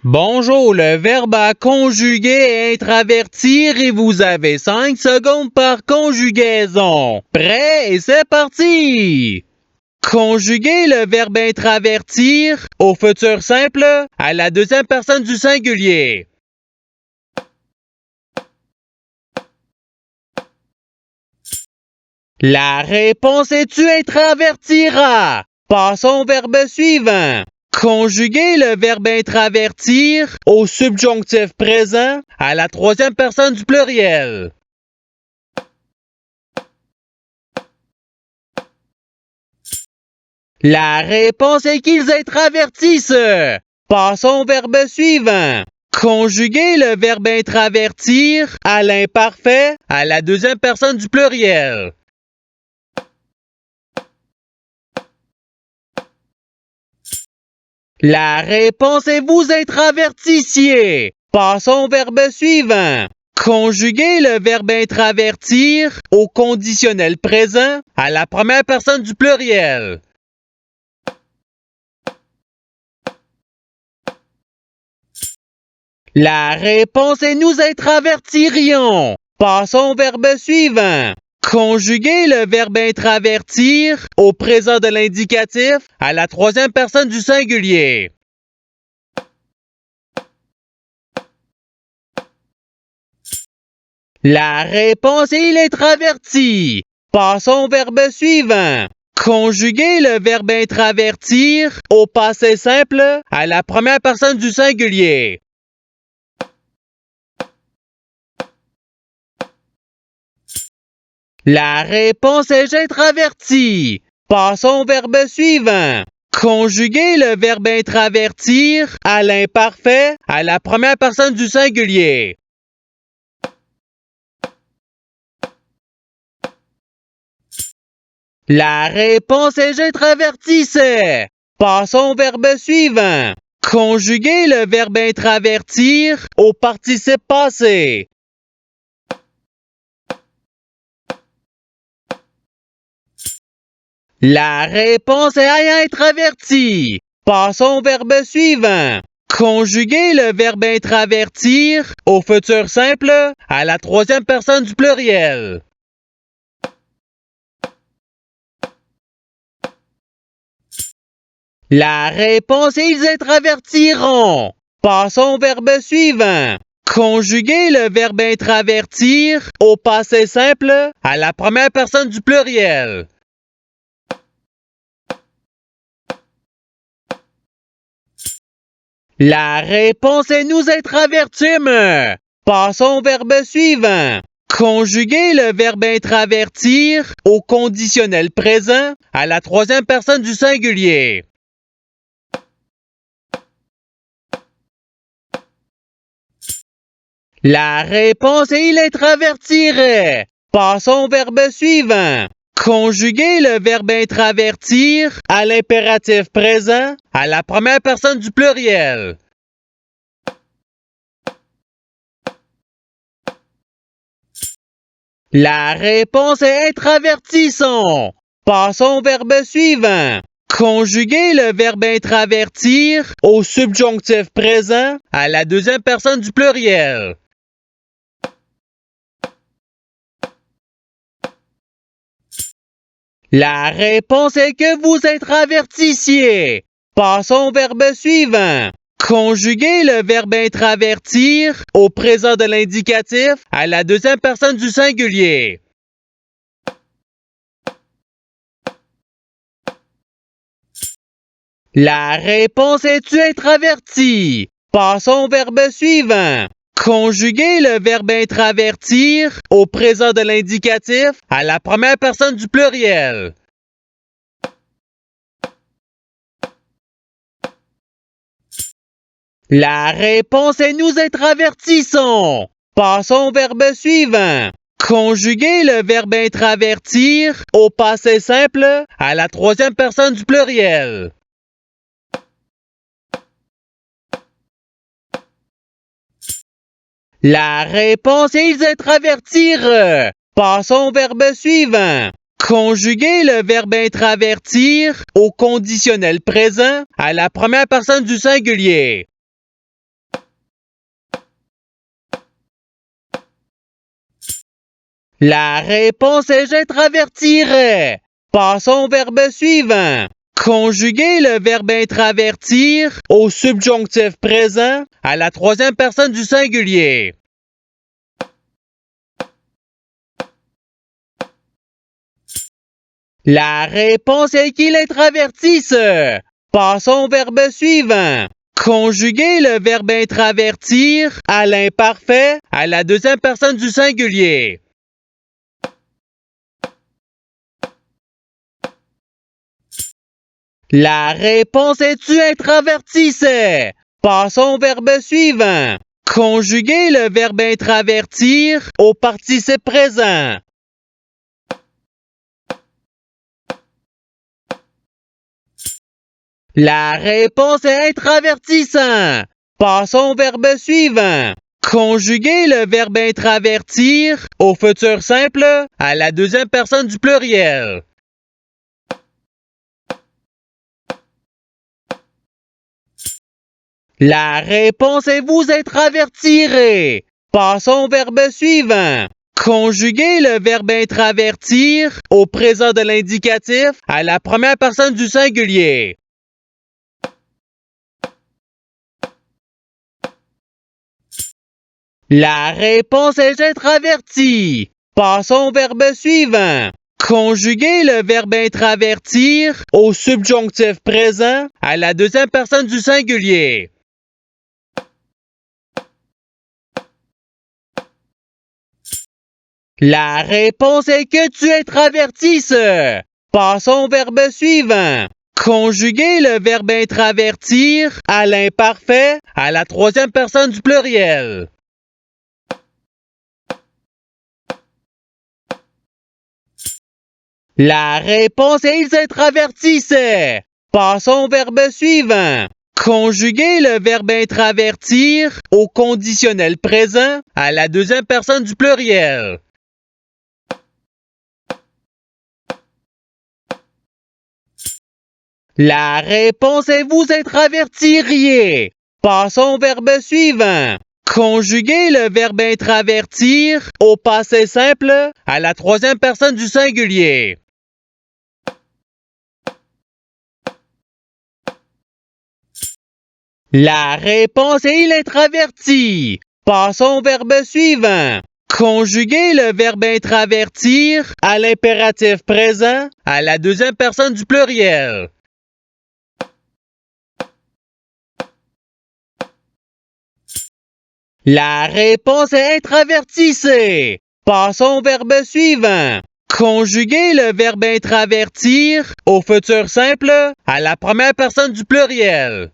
Bonjour, le verbe à conjuguer est intravertir et vous avez 5 secondes par conjugaison. Prêt et c'est parti! Conjuguer le verbe intravertir au futur simple à la deuxième personne du singulier. La réponse est tu intravertiras. Passons au verbe suivant. Conjuguer le verbe intravertir au subjonctif présent à la troisième personne du pluriel. La réponse est qu'ils intravertissent. Passons au verbe suivant. Conjuguer le verbe intravertir à l'imparfait à la deuxième personne du pluriel. La réponse est vous intravertissiez. Passons au verbe suivant. Conjuguer le verbe intravertir au conditionnel présent à la première personne du pluriel. La réponse est nous intravertirions. Passons au verbe suivant. Conjuguer le verbe intravertir au présent de l'indicatif à la troisième personne du singulier. La réponse est il intraverti. Passons au verbe suivant. Conjuguer le verbe intravertir au passé simple à la première personne du singulier. La réponse est j'intravertis. Passons au verbe suivant. Conjuguer le verbe intravertir à l'imparfait à la première personne du singulier. La réponse est j'intravertissais. Passons au verbe suivant. Conjuguer le verbe intravertir au participe passé. La réponse est ayant intraverti. Passons au verbe suivant. Conjuguer le verbe intravertir au futur simple à la troisième personne du pluriel. La réponse est ils intravertiront. Passons au verbe suivant. Conjuguer le verbe intravertir au passé simple à la première personne du pluriel. La réponse est nous intravertîmes. Passons au verbe suivant. Conjuguer le verbe intravertir au conditionnel présent à la troisième personne du singulier. La réponse est il intravertirait. Passons au verbe suivant. Conjuguer le verbe intravertir à l'impératif présent à la première personne du pluriel. La réponse est intravertissons. Passons au verbe suivant. Conjuguer le verbe intravertir au subjonctif présent à la deuxième personne du pluriel. La réponse est que vous intravertissiez. Passons au verbe suivant. Conjuguer le verbe intravertir au présent de l'indicatif à la deuxième personne du singulier. La réponse est tu intraverti. Passons au verbe suivant. Conjuguer le verbe intravertir au présent de l'indicatif à la première personne du pluriel. La réponse est nous intravertissons. Passons au verbe suivant. Conjuguer le verbe intravertir au passé simple à la troisième personne du pluriel. La réponse est ils intravertirent. Passons au verbe suivant. Conjuguer le verbe intravertir au conditionnel présent à la première personne du singulier. La réponse est j'intravertirais. Passons au verbe suivant. Conjuguer le verbe intravertir au subjonctif présent à la troisième personne du singulier. La réponse est qu'il intravertisse. Passons au verbe suivant. Conjuguer le verbe intravertir à l'imparfait à la deuxième personne du singulier. La réponse est tu intravertissais. Passons au verbe suivant. Conjuguer le verbe intravertir au participe présent. La réponse est intravertissant. Passons au verbe suivant. Conjuguer le verbe intravertir au futur simple à la deuxième personne du pluriel. La réponse est vous intravertirez. Passons au verbe suivant. Conjuguer le verbe intravertir au présent de l'indicatif à la première personne du singulier. La réponse est j'intravertis. Passons au verbe suivant. Conjuguer le verbe intravertir au subjonctif présent à la deuxième personne du singulier. La réponse est que tu intravertisses. Passons au verbe suivant. Conjuguer le verbe intravertir à l'imparfait à la troisième personne du pluriel. La réponse est ils intravertissaient. Passons au verbe suivant. Conjuguer le verbe intravertir au conditionnel présent à la deuxième personne du pluriel. La réponse est vous intravertiriez. Passons au verbe suivant. Conjuguer le verbe intravertir au passé simple à la troisième personne du singulier. La réponse est il intraverti. Passons au verbe suivant. Conjuguer le verbe intravertir à l'impératif présent à la deuxième personne du pluriel. La réponse est intravertissez. Passons au verbe suivant. Conjuguer le verbe intravertir au futur simple à la première personne du pluriel.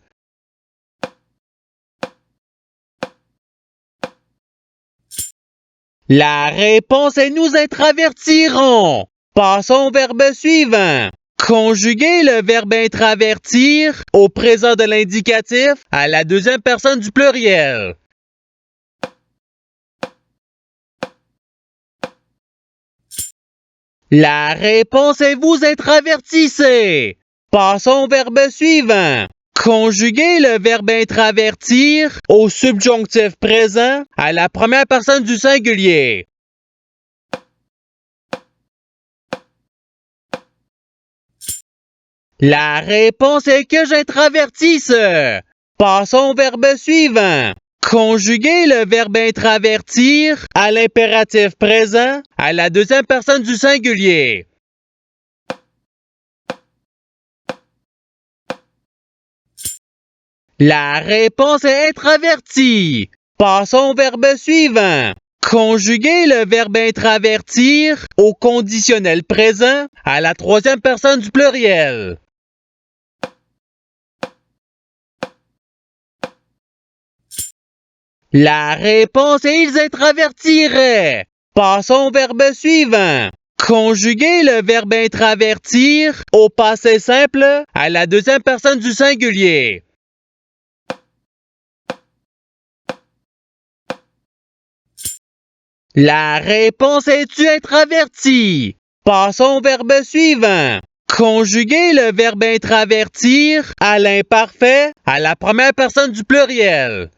La réponse est nous intravertirons. Passons au verbe suivant. Conjuguer le verbe intravertir au présent de l'indicatif à la deuxième personne du pluriel. La réponse est vous intravertissez. Passons au verbe suivant. Conjuguer le verbe intravertir au subjonctif présent à la première personne du singulier. La réponse est que j'intravertisse. Passons au verbe suivant. Conjuguer le verbe intravertir à l'impératif présent à la deuxième personne du singulier. La réponse est intraverti. Passons au verbe suivant. Conjuguer le verbe intravertir au conditionnel présent à la troisième personne du pluriel. La réponse est ils intravertiraient. Passons au verbe suivant. Conjuguer le verbe intravertir au passé simple à la deuxième personne du singulier. La réponse est tu intraverti. Passons au verbe suivant. Conjuguer le verbe intravertir à l'imparfait à la première personne du pluriel.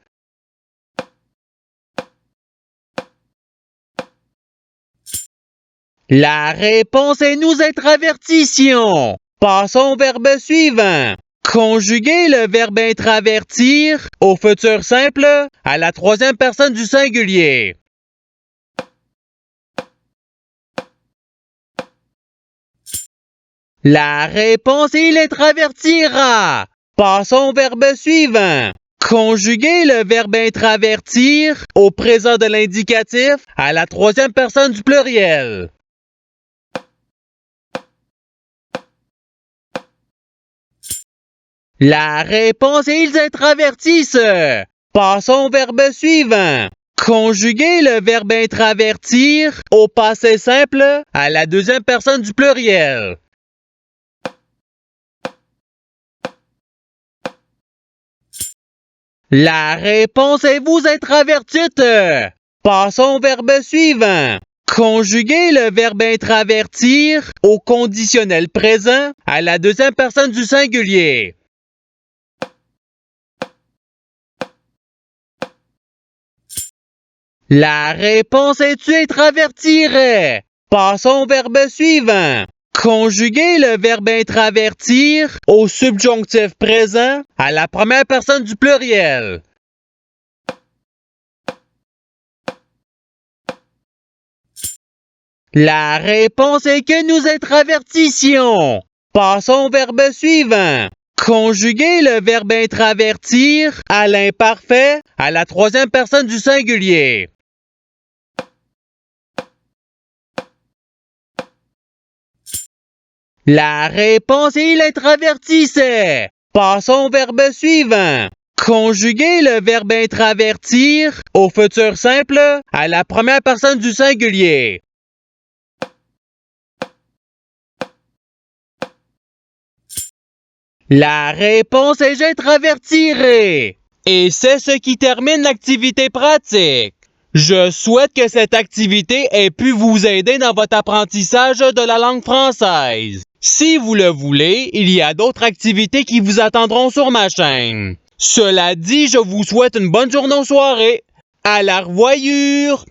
La réponse est nous être avertissions. Passons au verbe suivant. Conjuguer le verbe être avertir au futur simple à la troisième personne du singulier. La réponse est il être avertira. Passons au verbe suivant. Conjuguer le verbe être avertir au présent de l'indicatif à la troisième personne du pluriel. La réponse est ils être avertissent. Passons au verbe suivant. Conjuguer le verbe être avertir au passé simple à la deuxième personne du pluriel. La réponse est vous être avertite. Passons au verbe suivant. Conjuguer le verbe être avertir au conditionnel présent à la deuxième personne du singulier. La réponse est tu être avertir. Passons au verbe suivant. Conjuguer le verbe être avertir au subjonctif présent à la première personne du pluriel. La réponse est que nous être avertissions. Passons au verbe suivant. Conjuguer le verbe être avertir à l'imparfait à la troisième personne du singulier. La réponse est il être avertissait. Passons au verbe suivant. Conjuguer le verbe être avertir au futur simple à la première personne du singulier. La réponse est j'être avertiré. Et c'est ce qui termine l'activité pratique. Je souhaite que cette activité ait pu vous aider dans votre apprentissage de la langue française. Si vous le voulez, il y a d'autres activités qui vous attendront sur ma chaîne. Cela dit, je vous souhaite une bonne journée ou soirée. À la revoyure!